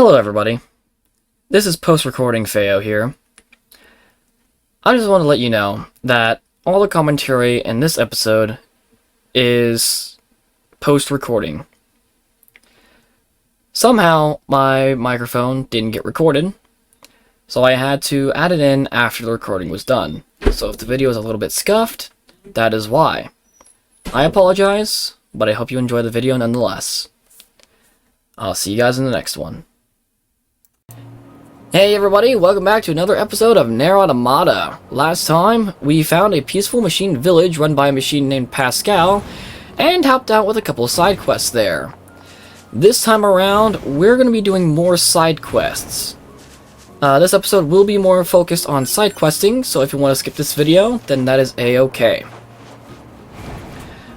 Hello everybody, this is post-recording Feo here. I just want to let you know that all the commentary in this episode is post-recording. Somehow my microphone didn't get recorded, so I had to add it in after the recording was done. So if the video is a little bit scuffed, that is why. I apologize, but I hope you enjoy the video nonetheless. I'll see you guys in the next one. Hey everybody, welcome back to another episode of Nier Automata. Last time, we found a peaceful machine village run by a machine named Pascal, and helped out with a couple of side quests there. This time around, we're going to be doing more side quests. This episode will be more focused on side questing, so if you want to skip this video, then that is a-okay.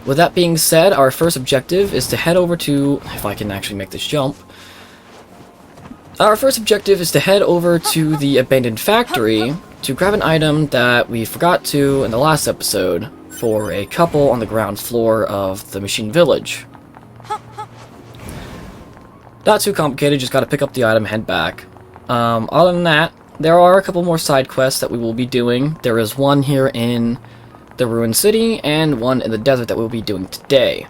With that being said, our first objective is to head over to, if I can actually make this jump, our first objective is to head over to the abandoned factory to grab an item that we forgot to in the last episode for a couple on the ground floor of the machine village. Not too complicated, just gotta pick up the item and head back. Other than that, there are a couple more side quests that we will be doing. There is one here in the ruined city and one in the desert that we'll be doing today.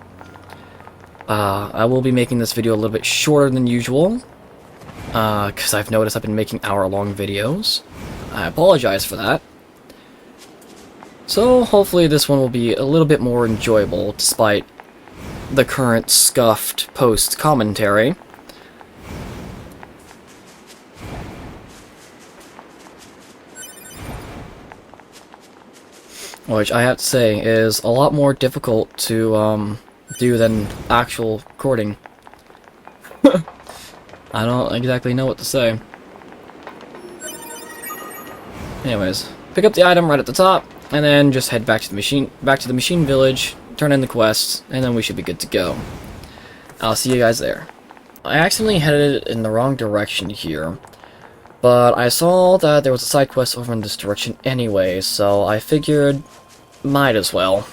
I will be making this video a little bit shorter than usual, because I've noticed I've been making hour-long videos. I apologize for that. So hopefully this one will be a little bit more enjoyable despite the current scuffed post-commentary. Which I have to say is a lot more difficult to do than actual recording. I don't exactly know what to say. Anyways, pick up the item right at the top, and then just head back to the machine village, turn in the quest, and then we should be good to go. I'll see you guys there. I accidentally headed in the wrong direction here, but I saw that there was a side quest over in this direction anyway, so I figured might as well.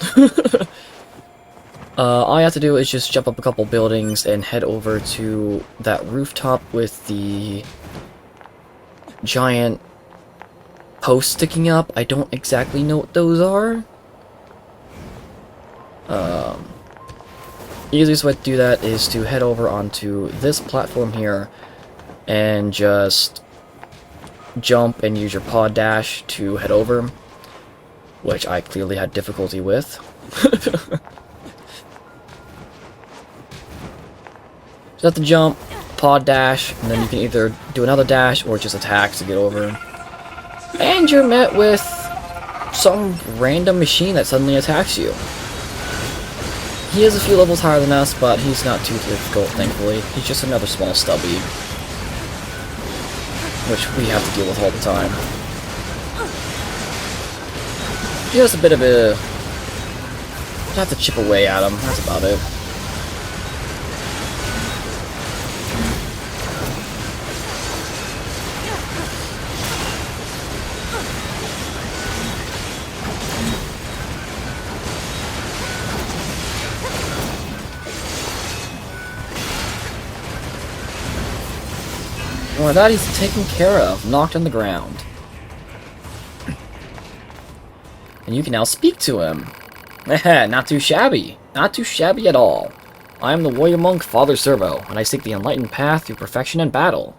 All I have to do is just jump up a couple buildings and head over to that rooftop with the giant posts sticking up. I don't exactly know what those are. The easiest way to do that is to head over onto this platform here and just jump and use your pod dash to head over, which I clearly had difficulty with. Just have to jump, pod dash, and then you can either do another dash or just attack to get over. And you're met with some random machine that suddenly attacks you. He is a few levels higher than us, but he's not too difficult, thankfully. He's just another small stubby, which we have to deal with all the time. Just a bit of a... I have to chip away at him, that's about it. Well, that he's taken care of, knocked on the ground. And you can now speak to him. Not too shabby. Not too shabby at all. I am the warrior monk Father Servo, and I seek the enlightened path through perfection and battle.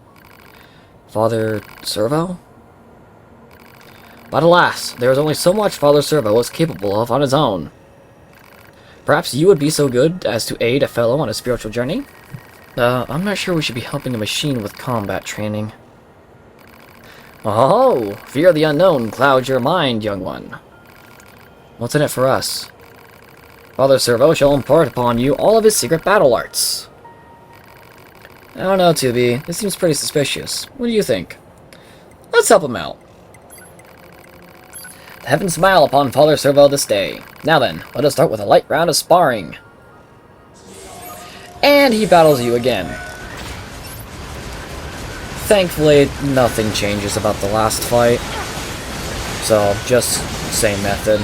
Father Servo? But alas, there is only so much Father Servo is capable of on his own. Perhaps you would be so good as to aid a fellow on a spiritual journey? I'm not sure we should be helping a machine with combat training. Oh, fear the unknown clouds your mind, young one. What's in it for us? Father Servo shall impart upon you all of his secret battle arts. I don't know, 2B. This seems pretty suspicious. What do you think? Let's help him out. The heavens smile upon Father Servo this day. Now then, let us start with a light round of sparring. And he battles you again. Thankfully, nothing changes about the last fight. So, just same method.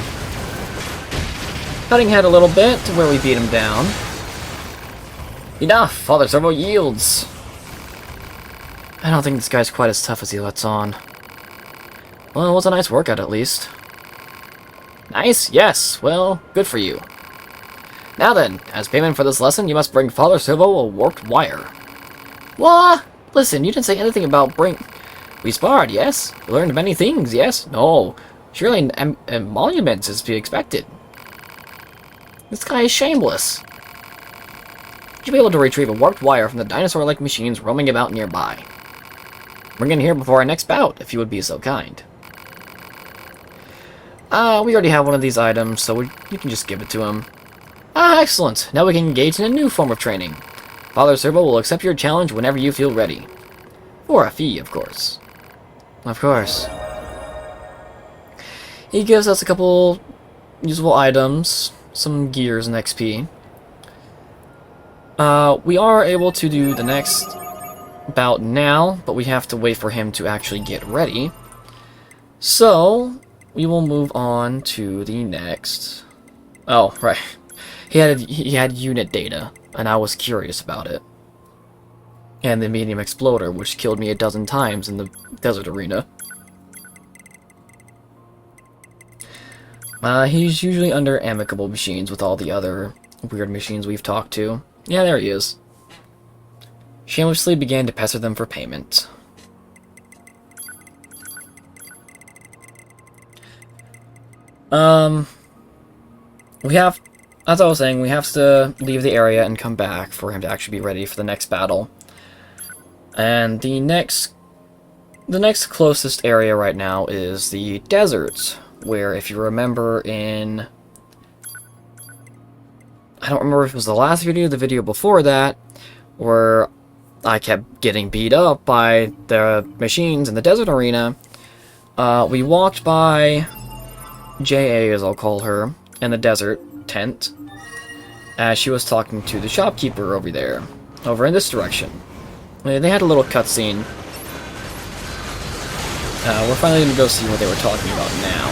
Cutting ahead a little bit to where we beat him down. Enough! Father Servo yields! I don't think this guy's quite as tough as he lets on. Well, it was a nice workout at least. Nice? Yes. Well, good for you. Now then, as payment for this lesson, you must bring Father Servo a warped wire. What? Listen, you didn't say anything about We sparred, yes? We learned many things, yes? No. Surely an emolument is to be expected. This guy is shameless. You should be able to retrieve a warped wire from the dinosaur-like machines roaming about nearby. Bring it here before our next bout, if you would be so kind. We already have one of these items, so you can just give it to him. Ah, excellent. Now we can engage in a new form of training. Father Servo will accept your challenge whenever you feel ready. For a fee, of course. Of course. He gives us a couple usable items, some gears and XP. We are able to do the next bout now, but we have to wait for him to actually get ready. So, we will move on to the next... Oh, right. He had unit data, and I was curious about it. And the medium exploder, which killed me 12 times in the desert arena. He's usually under amicable machines with all the other weird machines we've talked to. Yeah, there he is. Shamelessly began to pester them for payment. We have, as I was saying, we have to leave the area and come back for him to actually be ready for the next battle. And the next closest area right now is the desert, where if you remember in... I don't remember if it was the last video or the video before that, where I kept getting beat up by the machines in the desert arena. We walked by JA, as I'll call her, in the desert tent, as she was talking to the shopkeeper over there, over in this direction. They had a little cutscene. We're finally going to go see what they were talking about now.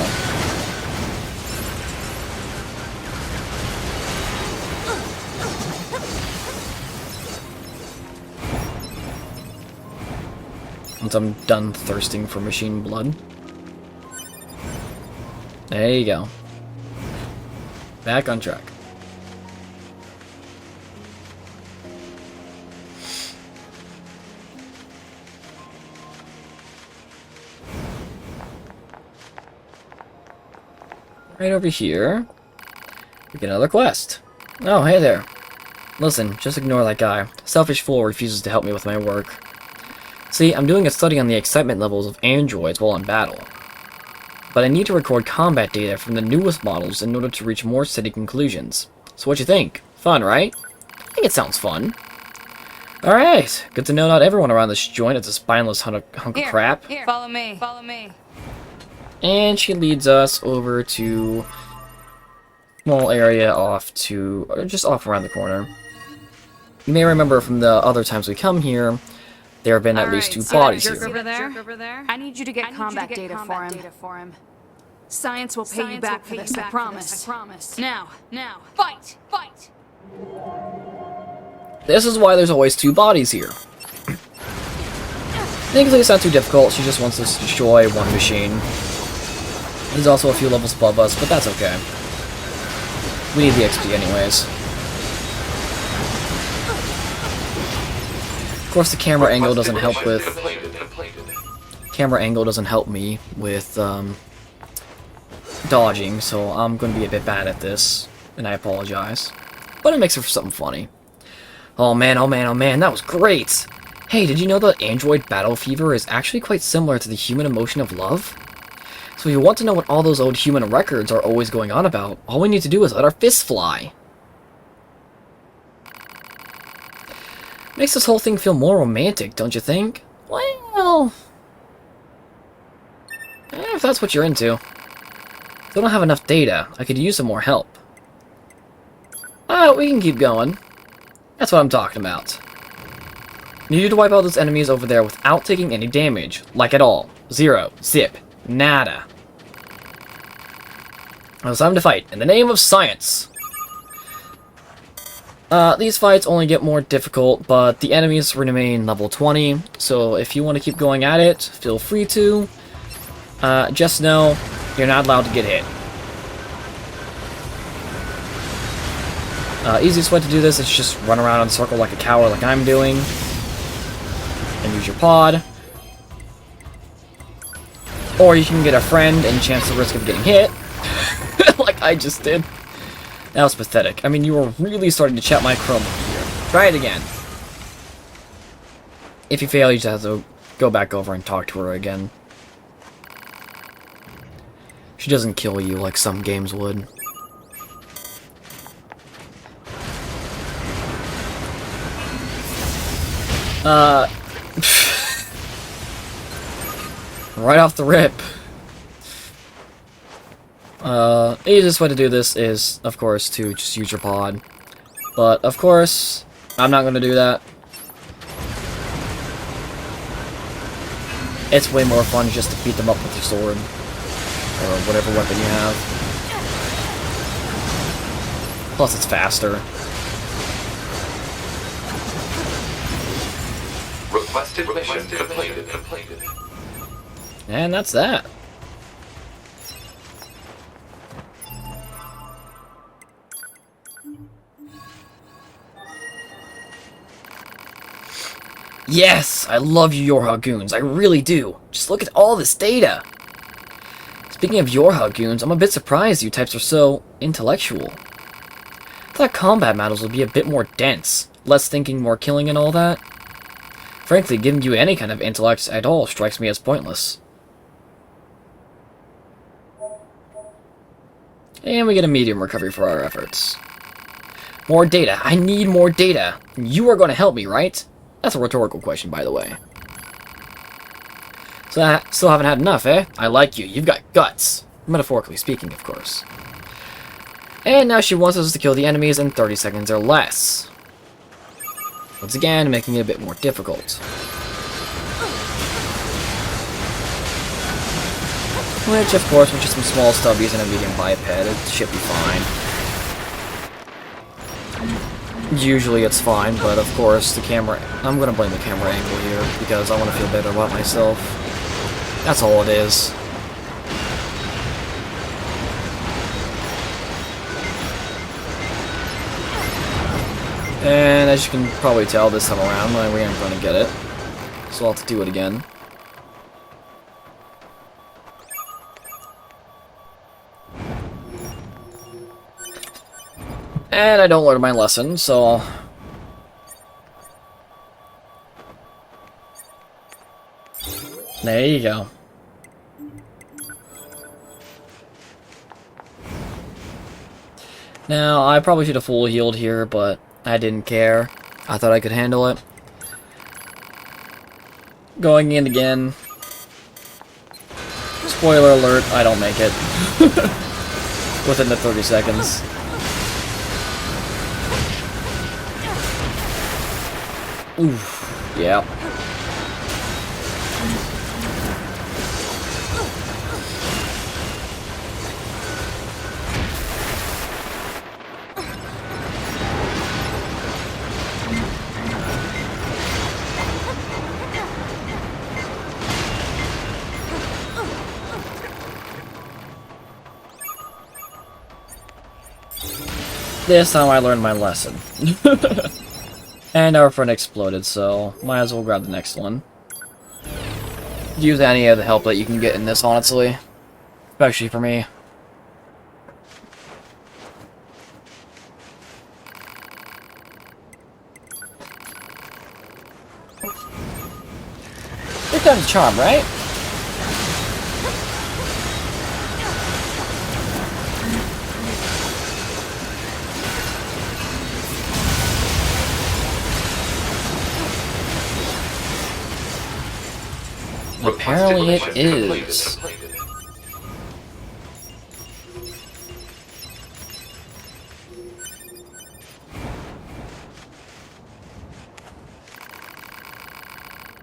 Once I'm done thirsting for machine blood. There you go. Back on track. Right over here, we get another quest. Oh, hey there. Listen, just ignore that guy. Selfish fool refuses to help me with my work. See, I'm doing a study on the excitement levels of androids while in battle. But I need to record combat data from the newest models in order to reach more steady conclusions. So what you think? Fun, right? I think it sounds fun. Alright, good to know not everyone around this joint is a spineless hunk of crap. Here, follow me, follow me. And she leads us over to a small area off to, or just off around the corner. You may remember from the other times we come here, there have been at least 2 bodies here. Over there? I need you to get combat data for him. Science will pay you back for this, I promise. Now, fight! This is why there's always 2 bodies here. Thankfully it's not too difficult, she just wants us to destroy one machine. He's also a few levels above us, but that's okay. We need the XP anyways. Of course the camera angle doesn't help with... Camera angle doesn't help me with, dodging, so I'm going to be a bit bad at this, and I apologize. But it makes it for something funny. Oh man, that was great! Hey, did you know that android battle fever is actually quite similar to the human emotion of love? So if you want to know what all those old human records are always going on about, all we need to do is let our fists fly. Makes this whole thing feel more romantic, don't you think? Well... if that's what you're into. Still don't have enough data. I could use some more help. We can keep going. That's what I'm talking about. Need you to wipe out those enemies over there without taking any damage. Like at all. 0. Zip. Nada. Well, it's time to fight. In the name of science. These fights only get more difficult, but the enemies remain level 20, so if you want to keep going at it, feel free to. Just know, you're not allowed to get hit. Easiest way to do this is just run around in a circle like a coward like I'm doing, and use your pod. Or you can get a friend and chance the risk of getting hit, like I just did. That was pathetic. I mean, you were really starting to chat my chroma here. Try it again. If you fail, you just have to go back over and talk to her again. She doesn't kill you like some games would. Right off the rip. The easiest way to do this is, of course, to just use your pod. But, of course, I'm not going to do that. It's way more fun just to beat them up with your sword. Or whatever weapon you have. Plus, it's faster. Requested mission completed. And that's that. Yes! I love you Yorha goons, I really do. Just look at all this data! Speaking of Yorha goons, I'm a bit surprised you types are so intellectual. I thought combat battles would be a bit more dense, less thinking, more killing and all that. Frankly, giving you any kind of intellect at all strikes me as pointless. And we get a medium recovery for our efforts. More data. I need more data. You are going to help me, right? That's a rhetorical question, by the way. So I still haven't had enough, eh? I like you. You've got guts. Metaphorically speaking, of course. And now she wants us to kill the enemies in 30 seconds or less. Once again, making it a bit more difficult. Which, of course, with just some small stubbies and a medium biped, it should be fine. Usually it's fine, but of course the camera... I'm gonna blame the camera angle here, because I want to feel better about myself. That's all it is. And as you can probably tell this time around, we aren't gonna get it. So I'll have to do it again. And I don't learn my lesson, so... There you go. Now, I probably should have full healed here, but I didn't care. I thought I could handle it. Going in again. Spoiler alert, I don't make it. Within the 30 seconds. Oof, yeah. This time I learned my lesson. And our friend exploded, so might as well grab the next one. Use any of the help that you can get in this, honestly. Especially for me. Here comes Charm, right? Apparently it is.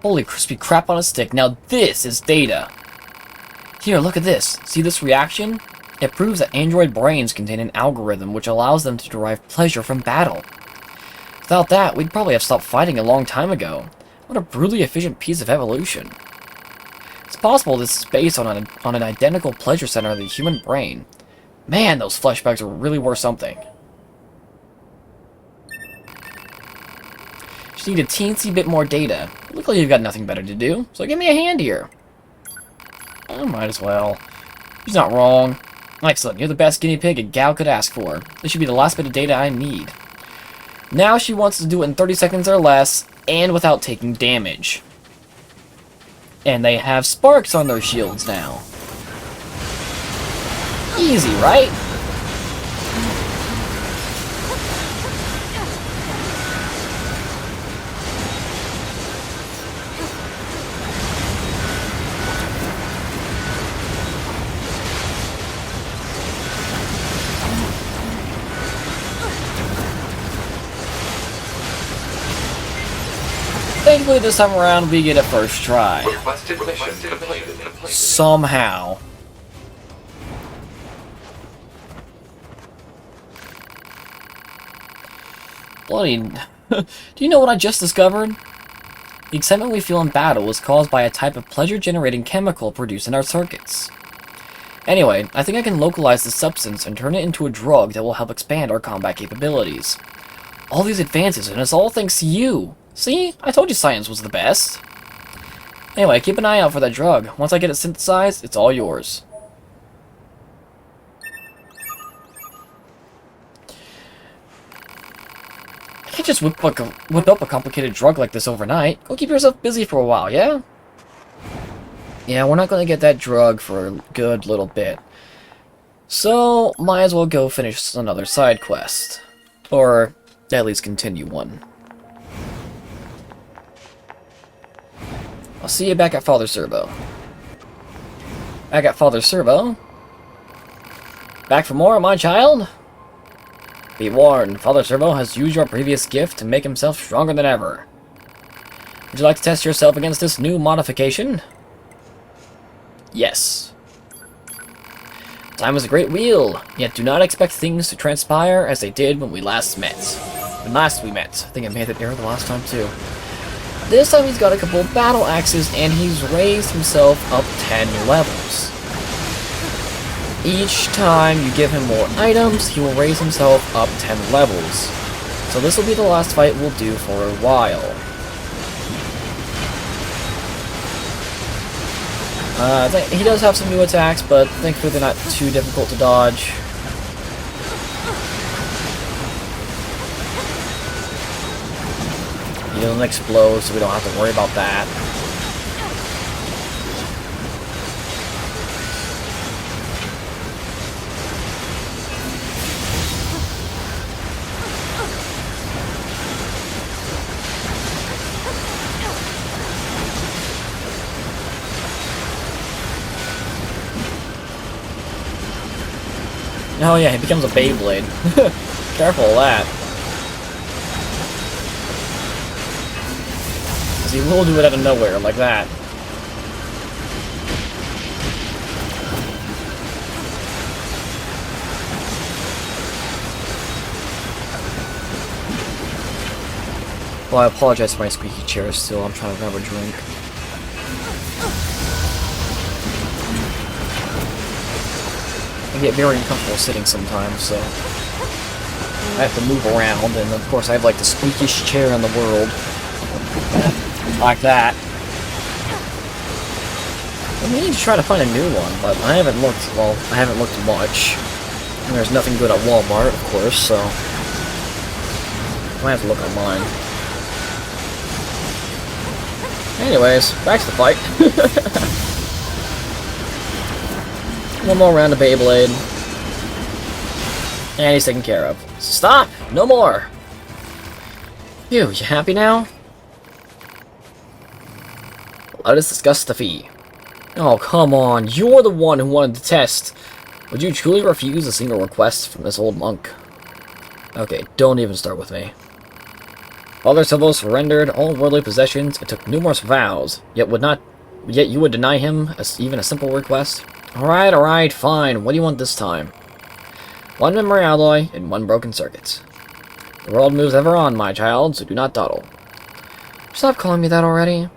Holy crispy crap on a stick, now this is data! Here, look at this. See this reaction? It proves that android brains contain an algorithm which allows them to derive pleasure from battle. Without that, we'd probably have stopped fighting a long time ago. What a brutally efficient piece of evolution. It's possible this is based on an identical pleasure center of the human brain. Man, those flashbacks are really worth something. Just need a teensy bit more data. Look like you've got nothing better to do, so give me a hand here. I might as well. She's not wrong. Excellent, you're the best guinea pig a gal could ask for. This should be the last bit of data I need. Now she wants to do it in 30 seconds or less, and without taking damage. And they have sparks on their shields now. Easy, right? Thankfully, this time around, we get a first try. Requested mission completed. Somehow. Bloody... Do you know what I just discovered? The excitement we feel in battle is caused by a type of pleasure-generating chemical produced in our circuits. Anyway, I think I can localize this substance and turn it into a drug that will help expand our combat capabilities. All these advances, and it's all thanks to you! See? I told you science was the best. Anyway, keep an eye out for that drug. Once I get it synthesized, it's all yours. I can't just whip up a complicated drug like this overnight. Go keep yourself busy for a while, yeah? Yeah, we're not gonna get that drug for a good little bit. So, might as well go finish another side quest. Or, at least continue one. I'll see you back at Father Servo. Back at Father Servo? Back for more, my child? Be warned, Father Servo has used your previous gift to make himself stronger than ever. Would you like to test yourself against this new modification? Yes. Time is a great wheel, yet do not expect things to transpire as they did when we last met. I think I made it there the last time too. This time he's got a couple of battle axes and he's raised himself up 10 levels. Each time you give him more items, he will raise himself up 10 levels. So this will be the last fight we'll do for a while. He does have some new attacks, but thankfully they're not too difficult to dodge. He doesn't explode, so we don't have to worry about that. Oh yeah, he becomes a Beyblade. Careful of that. Because he will do it out of nowhere, like that. Well, I apologize for my squeaky chair still, I'm trying to grab a drink. I get very uncomfortable sitting sometimes, so I have to move around, and of course I have like the squeakiest chair in the world. Like that. I need to try to find a new one, but I haven't looked, well, I haven't looked much. And there's nothing good at Walmart, of course, so I might have to look online. Anyways, back to the fight. One more round of Beyblade. And he's taken care of. Stop! No more! Phew, you happy now? Let us discuss the fee. Oh, come on. You're the one who wanted the test. Would you truly refuse a single request from this old monk? Okay, don't even start with me. Father Silvo surrendered all worldly possessions and took numerous vows, yet you would deny him even a simple request? Alright, fine. What do you want this time? One memory alloy and one broken circuit. The world moves ever on, my child, so do not dawdle. Stop calling me that already.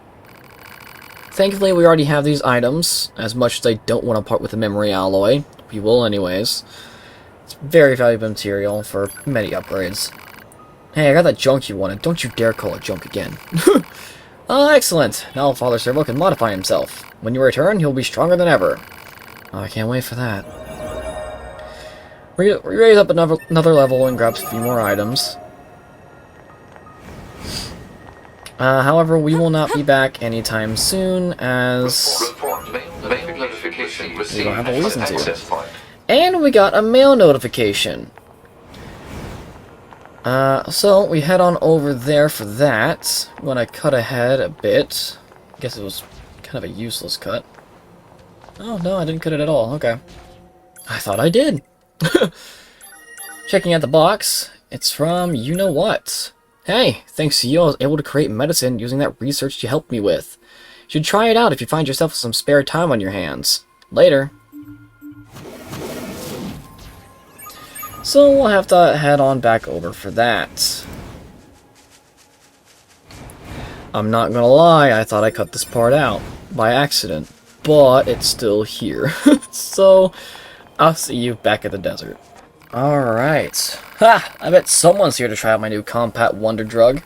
Thankfully, we already have these items. As much as I don't want to part with the memory alloy, we will anyways. It's very valuable material for many upgrades. Hey, I got that junk you wanted. Don't you dare call it junk again. Oh, excellent. Now Father Servo can modify himself. When you return, he'll be stronger than ever. Oh, I can't wait for that. We raise up another level and grab a few more items. However, we will not be back anytime soon, as we don't have a reason to. And we got a mail notification. So we head on over there for that. I'm gonna cut ahead a bit. I guess it was kind of a useless cut. Oh, no, I didn't cut it at all. Okay. I thought I did. Checking out the box, it's from you-know-what. Hey, thanks to you, I was able to create medicine using that research you helped me with. You should try it out if you find yourself with some spare time on your hands. Later. So we'll have to head on back over for that. I'm not gonna lie, I thought I cut this part out by accident, but it's still here. So I'll see you back at the desert. Alright. Ha! I bet someone's here to try out my new Compact Wonder Drug.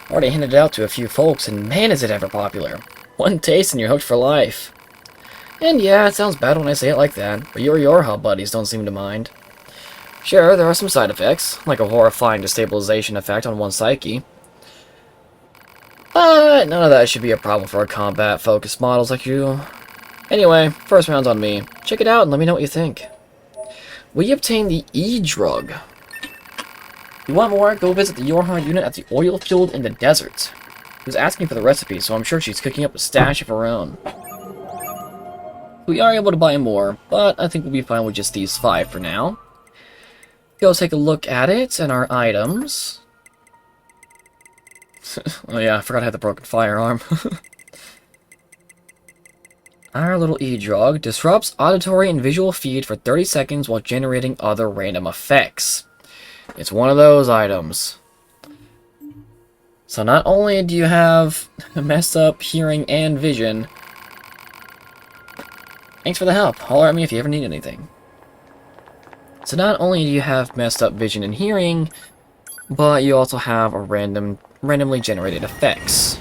I already handed it out to a few folks, and man is it ever popular. One taste and you're hooked for life. And yeah, it sounds bad when I say it like that, but your hub buddies don't seem to mind. Sure, there are some side effects, like a horrifying destabilization effect on one's psyche. But none of that should be a problem for combat-focused models like you. Anyway, first round's on me. Check it out and let me know what you think. We obtained the E-Drug. You want more? Go visit the Yorha unit at the oil field in the desert. He was asking for the recipe, so I'm sure she's cooking up a stash of her own. We are able to buy more, but I think we'll be fine with just these 5 for now. Go take a look at it and our items. Oh yeah, I forgot I had the broken firearm. Our little E-Drug disrupts auditory and visual feed for 30 seconds while generating other random effects. It's one of those items. So not only do you have messed up hearing and vision, thanks for the help. Holler at me if you ever need anything. So not only do you have messed up vision and hearing, but you also have a randomly generated effects.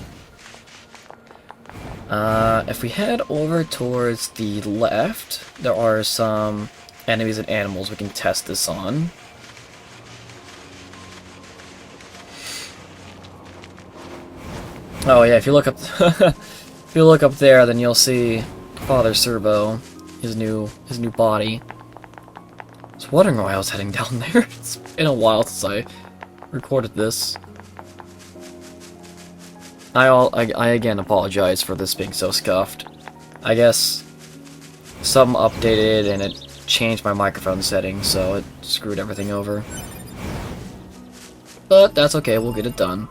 If we head over towards the left, there are some enemies and animals we can test this on. Oh yeah, if you look up if you look up there, then you'll see Father Servo, his new body. I was wondering why I was heading down there. It's been a while since I recorded this. I again apologize for this being so scuffed. I guess something updated and it changed my microphone settings, so it screwed everything over. But that's okay, we'll get it done.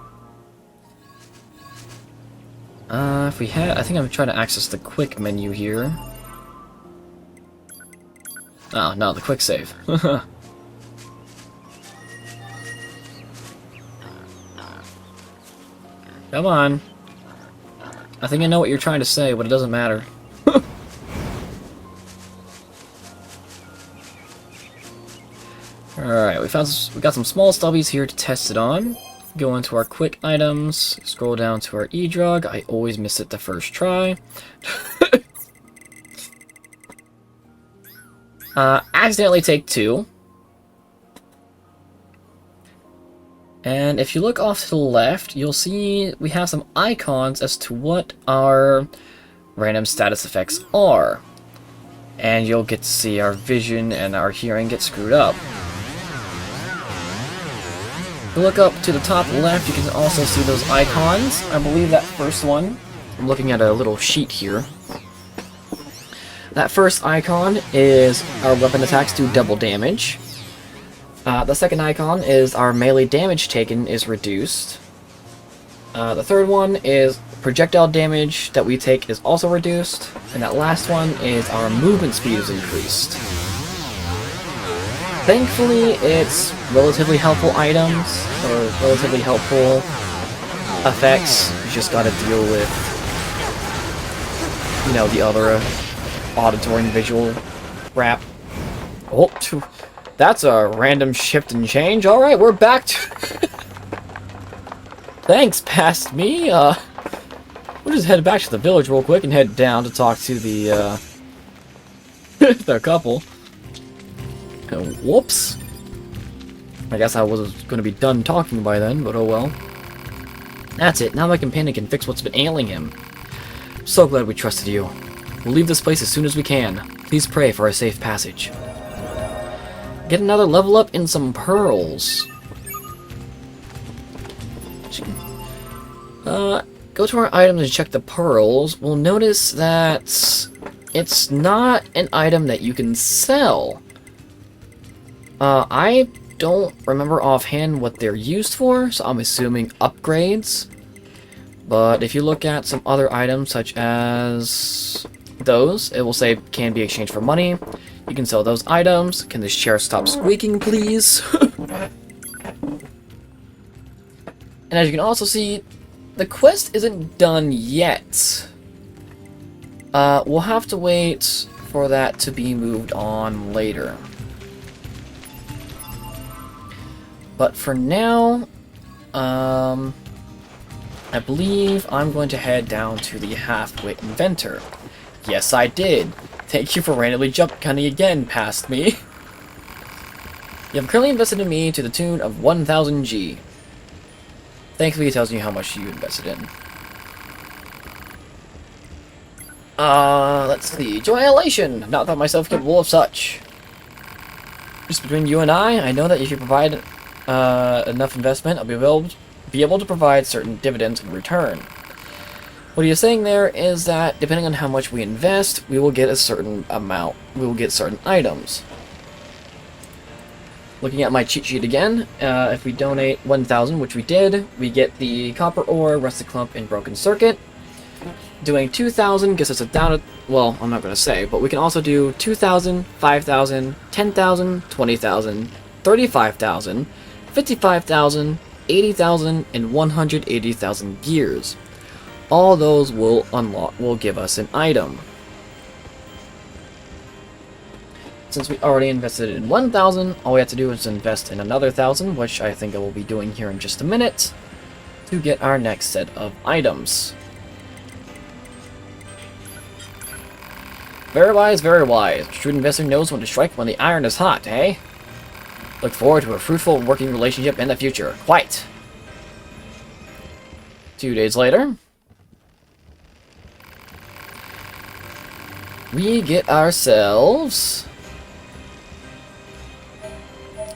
If we had, I think I'm trying to access the quick menu here. Oh, no, the quick save. Come on. I think I know what you're trying to say, but it doesn't matter. Alright, we got some small stubbies here to test it on. Go into our quick items, scroll down to our E-Drug. I always miss it the first try. Accidentally take 2. And if you look off to the left, you'll see we have some icons as to what our random status effects are. And you'll get to see our vision and our hearing get screwed up. If you look up to the top left, you can also see those icons. I believe that first one, I'm looking at a little sheet here. That first icon is our weapon attacks do double damage. The second icon is our melee damage taken is reduced. The third one is projectile damage that we take is also reduced. And that last one is our movement speed is increased. Thankfully, it's relatively helpful items, or relatively helpful effects. You just gotta deal with, you know, the other auditory and visual crap. Oh, that's a random shift and change. Alright, we're back to... Thanks, past me. We'll just head back to the village real quick and head down to talk to the, the couple. Whoops. I guess I was going to be done talking by then, but oh well. That's it. Now my companion can fix what's been ailing him. So glad we trusted you. We'll leave this place as soon as we can. Please pray for our safe passage. Get another level up in some pearls. Go to our items and check the pearls. We'll notice that it's not an item that you can sell. I don't remember offhand what they're used for, so I'm assuming upgrades. But if you look at some other items, such as those, it will say can be exchanged for money. You can sell those items. Can this chair stop squeaking, please? And as you can also see, the quest isn't done yet. We'll have to wait for that to be moved on later. But for now, I believe I'm going to head down to the half-wit inventor. Yes, I did. Thank you for randomly jump cutting again past me. You have currently invested in me to the tune of 1000 G. Thankfully, it tells you how much you invested in. Let's see. Joy elation! Not thought myself capable of such. Just between you and I know that if you provide enough investment, I'll be able to provide certain dividends in return. What you're saying there is that depending on how much we invest, we will get a certain amount. We will get certain items. Looking at my cheat sheet again, if we donate 1,000, which we did, we get the copper ore, rusted clump, and broken circuit. Doing 2,000 gets us a down. Well, I'm not going to say, but we can also do 2,000, 5,000, 10,000, 20,000, 35,000, 55,000, 80,000, and 180,000 gears. All those will give us an item. Since we already invested in 1,000, all we have to do is invest in another 1,000, which I think I will be doing here in just a minute, to get our next set of items. Very wise, very wise. Shrewd investor knows when to strike when the iron is hot, eh? Look forward to a fruitful working relationship in the future. Quite. 2 days later, we get ourselves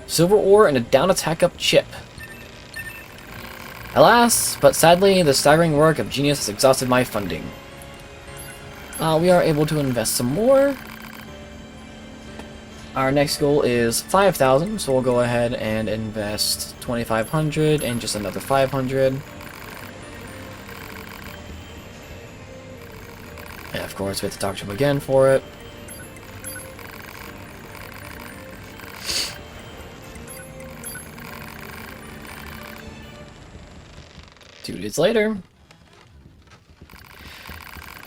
silver ore and a down attack up chip. Alas, but sadly, the staggering work of genius has exhausted my funding. We are able to invest some more. Our next goal is 5,000, so we'll go ahead and invest 2,500 and just another 500. And of course, we have to talk to him again for it. Two days later,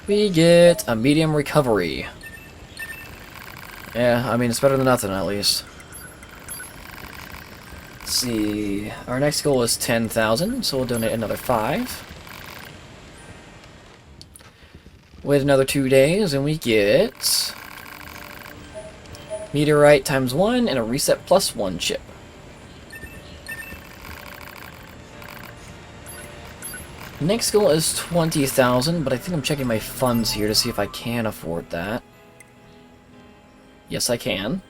we get a medium recovery. Yeah, I mean, it's better than nothing, at least. Let's see. Our next goal is 10,000, so we'll donate another 5. Wait another 2 days, and we get meteorite times 1 and a reset plus 1 chip. Next goal is 20,000, but I think I'm checking my funds here to see if I can afford that. Yes, I can.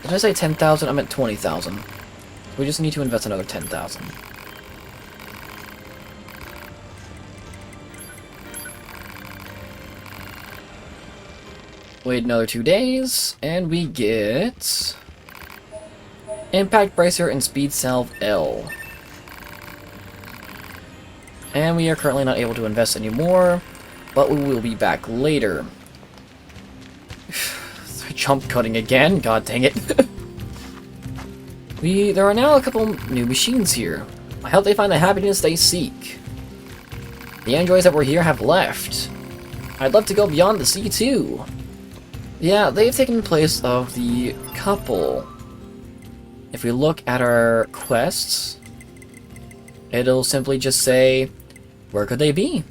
Did I say 10,000? I meant 20,000. We just need to invest another 10,000. Wait another 2 days, and we get Impact Bracer and Speed Salve L. And we are currently not able to invest anymore, but we will be back later. jump cutting again. God dang it. There are now a couple new machines here. I hope they find the happiness they seek. The androids that were here have left. I'd love to go beyond the sea too. Yeah, they've taken place of the couple. If we look at our quests, it'll simply just say, where could they be?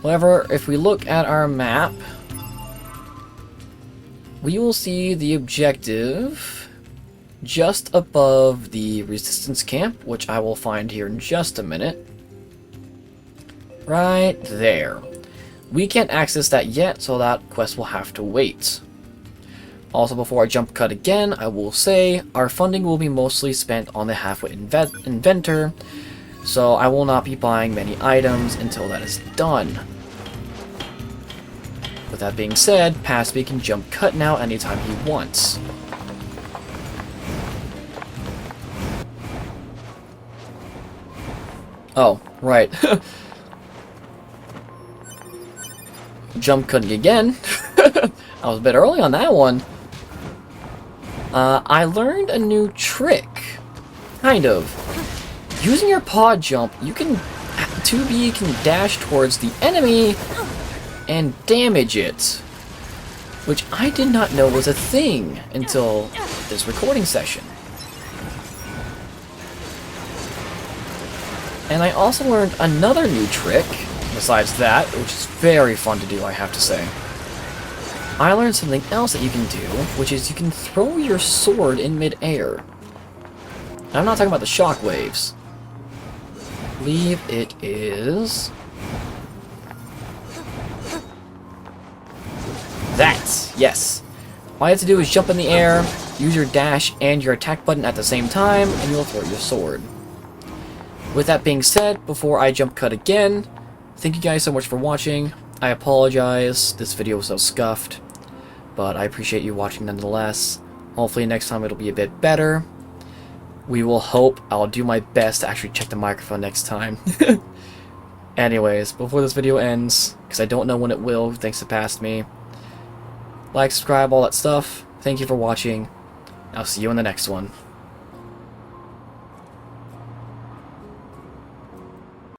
However, if we look at our map, we will see the objective just above the resistance camp, which I will find here in just a minute. Right there. We can't access that yet, so that quest will have to wait. Also, before I jump cut again, I will say our funding will be mostly spent on the halfway inventor, so I will not be buying many items until that is done. With that being said, Paspy can jump cut now anytime he wants. Oh, right. Jump cutting again. I was a bit early on that one. I learned a new trick. Kind of. Using your pod jump, you can... 2B can dash towards the enemy and damage it. Which I did not know was a thing until this recording session. And I also learned another new trick, besides that, which is very fun to do, I have to say. I learned something else that you can do, which is you can throw your sword in mid-air. I'm not talking about the shockwaves. I believe it is... that! Yes! All you have to do is jump in the air, use your dash and your attack button at the same time, and you'll throw your sword. With that being said, before I jump cut again, thank you guys so much for watching. I apologize, this video was so scuffed, but I appreciate you watching nonetheless. Hopefully next time it'll be a bit better. We will hope. I'll do my best to actually check the microphone next time. Anyways, before this video ends, because I don't know when it will, thanks to past me, like, subscribe, all that stuff. Thank you for watching. I'll see you in the next one.